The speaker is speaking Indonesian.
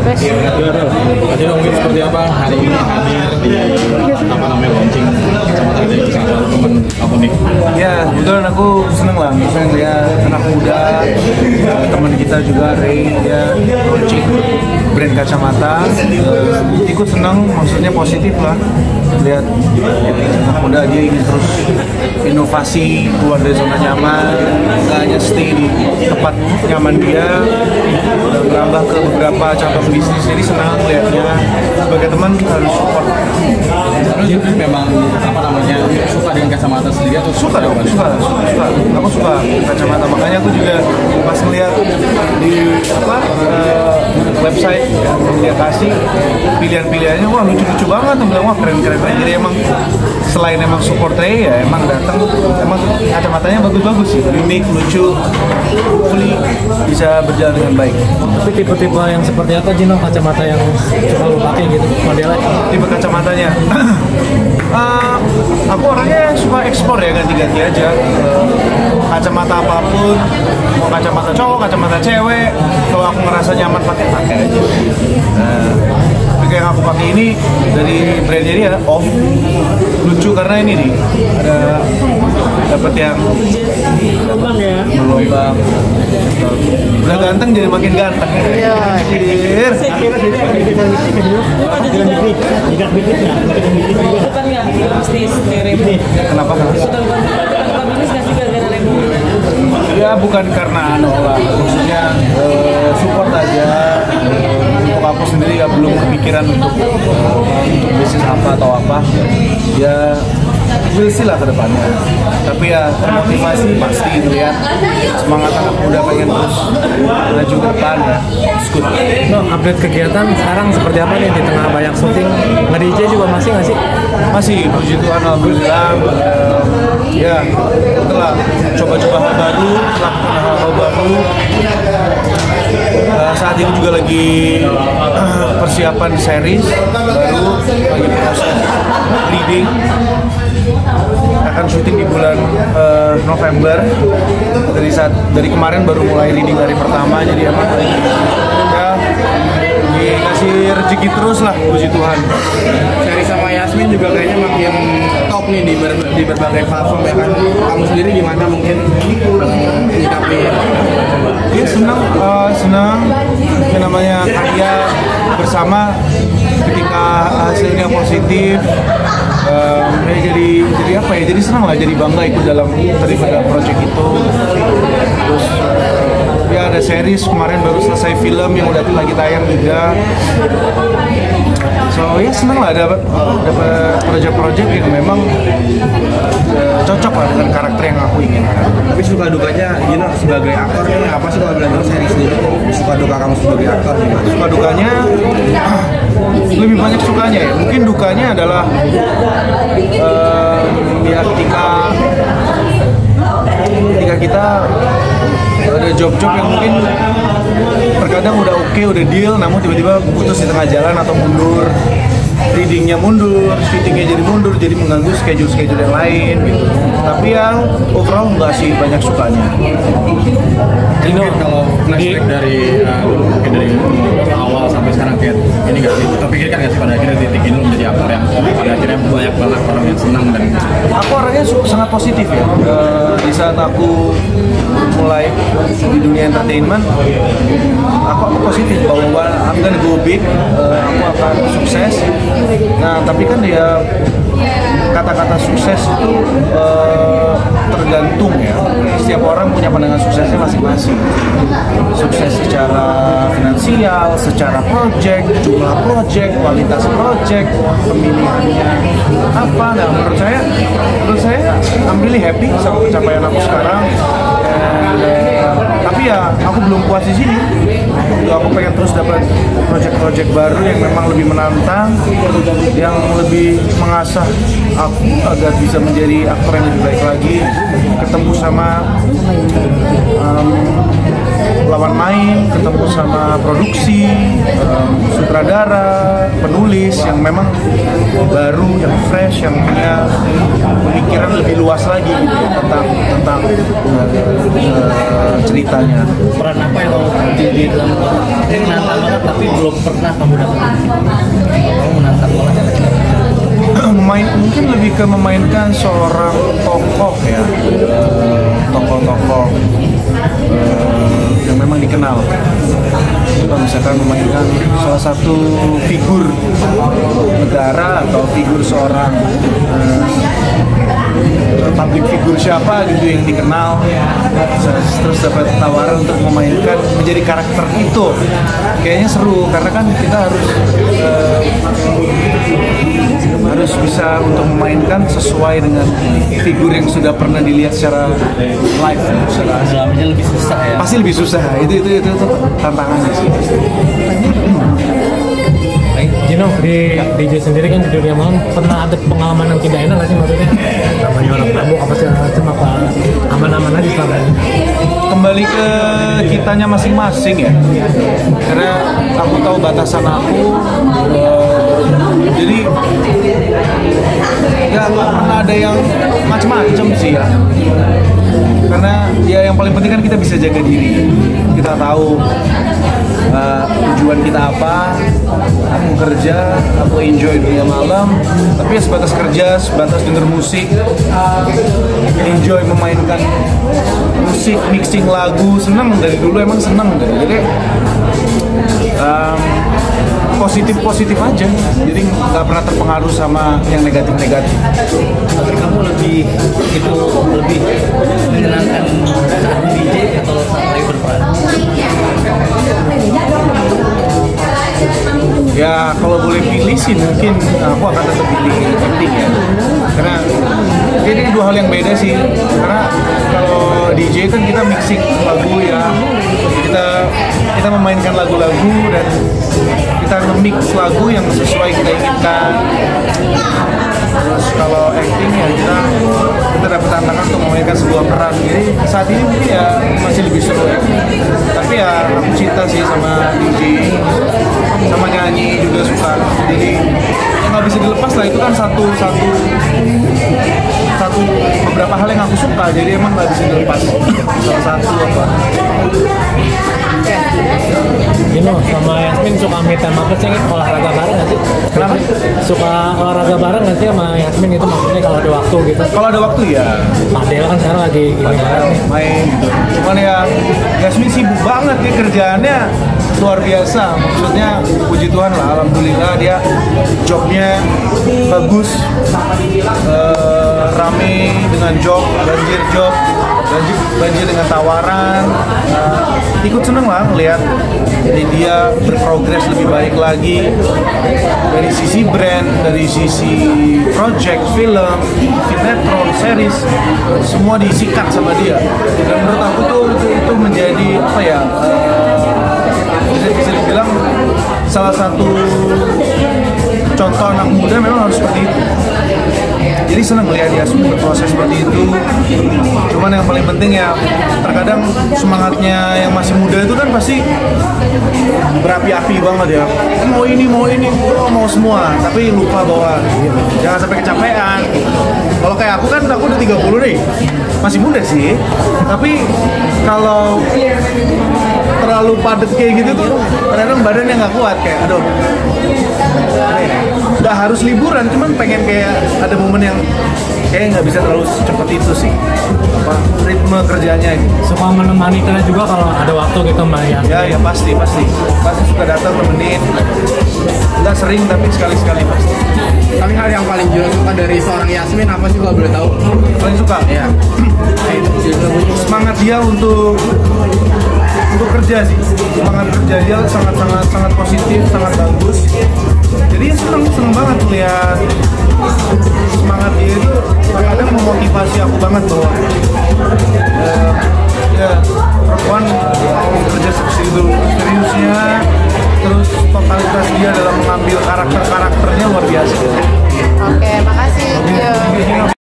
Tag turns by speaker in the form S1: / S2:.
S1: Pes.
S2: Kasih dong seperti apa hari ini hadir di launching kacamata dari salah satu teman aku nih.
S3: Ya, kebetulan aku seneng lah, misalnya lihat anak muda, teman kita juga Ray, dia launching brand kacamata. Ikut seneng, maksudnya positif lah. Lihat anak muda dia ingin terus inovasi, keluar dari zona nyaman, nggak hanya stay di tempat nyaman dia, merambah ke beberapa cabang bisnis. Jadi senang lihatnya, sebagai teman harus support.
S2: Terus memang apa namanya suka dengan kacamata sendiri atau
S3: suka dong, suka. Aku suka kacamata, makanya aku juga pas ngeliat di website dia kasih pilihan-pilihannya, wah lucu-lucu banget, tuh bilang wah keren-keren. Jadi emang selain emang support Ray ya emang datang, emang kacamatanya bagus-bagus sih, unik, lucu, hopefully bisa berjalan dengan baik.
S1: Tapi tipe-tipe yang seperti apa Jino kacamata yang coba lu pakai gitu modelnya?
S3: Tipe kacamatanya, aku orangnya suka ekspor ya, ganti-ganti aja. Kacamata apapun, mau kacamata cowok, kacamata cewek, kalau aku ngerasa nyaman pakai aja. Tapi kayak yang aku pakai ini dari brandnya dia Off, lucu karena ini nih ada dapat yang berlubang. Udah ganteng jadi makin ganteng. Iya, anjir. Kenapa? Ya bukan karena lah, maksudnya support aja. Untuk aku sendiri ya belum kepikiran untuk bisnis apa atau apa. Ya we'll see lah ke depannya. Tapi ya termotivasi pasti lihat semangat anak muda pengen terus maju ke depan ya. Good.
S1: No, update kegiatan sekarang seperti apa nih di tengah banyak syuting? Nge-DJ juga masih nggak sih?
S3: Masih, puji Tuhan alhamdulillah. Ya, setelah coba-coba hal baru, melakukan hal baru. Saat ini juga lagi persiapan series baru, lagi proses reading. Akan syuting di bulan November. Dari kemarin baru mulai reading hari pertama, jadi emang ya dikasih rezeki terus lah, puji Tuhan.
S2: Seri sama Yasmin juga kayaknya makin top nih di berbagai platform ya kan. Kamu sendiri gimana mungkin menyikapi?
S3: Dia senang yang namanya karya bersama ketika hasilnya positif. Jadi apa ya? Jadi senang lah, jadi bangga ikut terlibat dalam project itu. Terus ya ada series kemarin baru selesai film yang udah lagi tayang juga. So ya senang lah dapat project-project yang memang cocok lah dengan karakter yang aku inginkan.
S2: Tapi suka dukanya Gino sebagai aktor nih apa sih kalau bilang series ini? Suka duka kamu sebagai aktor gimana?
S3: Suka dukanya lebih banyak sukanya ya. Mungkin dukanya adalah ya ketika kita ada job-job yang mungkin terkadang udah oke, udah deal, namun tiba-tiba putus di tengah jalan atau mundur, readingnya mundur, syutingnya jadi mundur, jadi mengganggu schedule yang lain gitu. Tapi yang overall nggak sih banyak sukanya.
S2: Jadi kalau flashback dari mungkin dari awal sampai sekarang kayak ini nggak sih? Kita pikirkan nggak sih pada akhirnya titik ini menjadi aktor yang pada akhirnya banyak banget orang yang senang dan
S3: aku orangnya sangat positif ya. Di saat aku mulai di dunia entertainment, aku positif bahwa I'm gonna go big, aku akan sukses. Nah tapi kan dia kata-kata sukses itu tergantung ya. Setiap orang punya pandangan suksesnya masing-masing. Sukses secara finansial, secara project, jumlah project, kualitas project, pemilihannya apa. Nah menurut saya I'm really happy sama pencapaian aku sekarang. Tapi ya aku belum puas di sini. Aku pengen terus dapat project-project baru yang memang lebih menantang, yang lebih mengasah aku agar bisa menjadi aktor yang lebih baik lagi, ketemu sama lawan main, ketemu sama produksi, sutradara, penulis yang memang baru, yang fresh, yang punya pemikiran lebih luas lagi gitu ya, tentang ceritanya.
S1: Peran apa yang di dalam menantang banget tapi belum
S4: belum pernah kamu dapat? Kamu menantang banget.
S3: Mungkin lebih ke memainkan seorang tokoh ya, tokoh-tokoh yang memang dikenal. Kalau misalkan memainkan salah satu figur negara atau figur seorang public figure siapa gitu yang dikenal, terus dapat tawaran untuk memainkan menjadi karakter itu, kayaknya seru karena kan kita harus bisa untuk memainkan sesuai dengan figur yang sudah pernah dilihat secara live, secara
S4: Dalamnya lebih susah ya.
S3: pasti lebih susah. Itu tantangannya sih.
S1: Gino, di DJ sendiri kan di dunia malam pernah ada pengalaman yang tidak enak nggak sih maksudnya? Namanya orang mabuk apa segala macam, apa aman-aman aja selama ini?
S3: Kembali ke kitanya masing-masing ya, karena aku tahu batasan aku, jadi ya nggak pernah ada yang macem-macem sih ya, karena ya yang paling penting kan kita bisa jaga diri, kita tahu tujuan kita apa. Aku kerja, aku enjoy dunia malam, tapi ya sebatas kerja, sebatas denger musik, enjoy memainkan musik, mixing lagu, seneng dari dulu, emang seneng gitu. Jadi positif aja, jadi nggak pernah terpengaruh sama yang negatif.
S4: Tapi kamu lebih menyenangkan saat DJ atau saat lagi berperan?
S3: Ya kalau boleh pilih sih mungkin aku akan tetap pilih acting ya, karena ini dua hal yang beda sih. Karena kalau DJ kan kita mixing lagu ya, kita memainkan lagu-lagu dan kita nge-mix lagu yang sesuai kita inginkan. Terus kalau acting ya kita dapat tantangan untuk memainkan sebuah peran. Jadi saat ini mungkin ya masih lebih seru ya. Tapi ya aku cinta sih sama DJ, sama nyanyi juga suka. Jadi yang nggak bisa dilepas lah, itu kan satu beberapa hal yang aku suka. Jadi emang nggak bisa dilepas salah satu apa.
S1: Gino, sama Yasmin suka meet time apa sih? Olahraga bareng nggak sih?
S3: Kenapa?
S1: Suka olahraga bareng nggak sih sama Yasmin itu, maksudnya kalau ada waktu gitu?
S3: Kalau ada waktu ya
S1: Padel kan sekarang lagi gini banget nih.
S3: main gitu. Cuman ya Yasmin sibuk banget ya, kerjaannya luar biasa. Maksudnya puji Tuhan lah, alhamdulillah dia jobnya bagus, rame dengan job, banjir dengan tawaran. Ikut seneng lah ngeliat jadi dia berprogres lebih baik lagi dari sisi brand, dari sisi project, film, sinetron, series, semua disikat sama dia. Dan menurut aku tuh itu menjadi apa ya, bisa dibilang salah satu contoh anak muda memang harus seperti itu. Jadi senang melihat Yasmin berproses seperti itu. Cuman yang paling penting ya, terkadang semangatnya yang masih muda itu kan pasti berapi-api banget ya. Mau ini, mau semua. Tapi lupa bahwa jangan sampai kecapean. Kalau kayak aku kan, aku udah 30 nih. Masih muda sih. Tapi kalau terlalu padat kayak gitu tuh kadang badannya nggak kuat, kayak aduh. Nggak harus liburan, cuman pengen kayak ada momen yang kayak nggak bisa terlalu cepet itu sih, apa ritme kerjanya ini.
S1: Suka menemani kita juga kalau ada waktu gitu Mbak Yasmin?
S3: Ya pasti suka datang nemenin, nggak sering tapi sekali-sekali pasti.
S2: Tapi hal yang paling jelas suka dari seorang Yasmin apa sih kalau boleh tahu?
S3: Paling suka
S2: Ya.
S3: semangat dia untuk kerja sih, semangat kerja dia sangat positif, sangat bagus. Jadi seneng banget lihat semangat dia itu, kadang memotivasi aku banget bahwa ya perempuan kerja seperti itu, seriusnya, terus totalitas dia dalam mengambil karakternya luar biasa.
S5: Oke, makasih.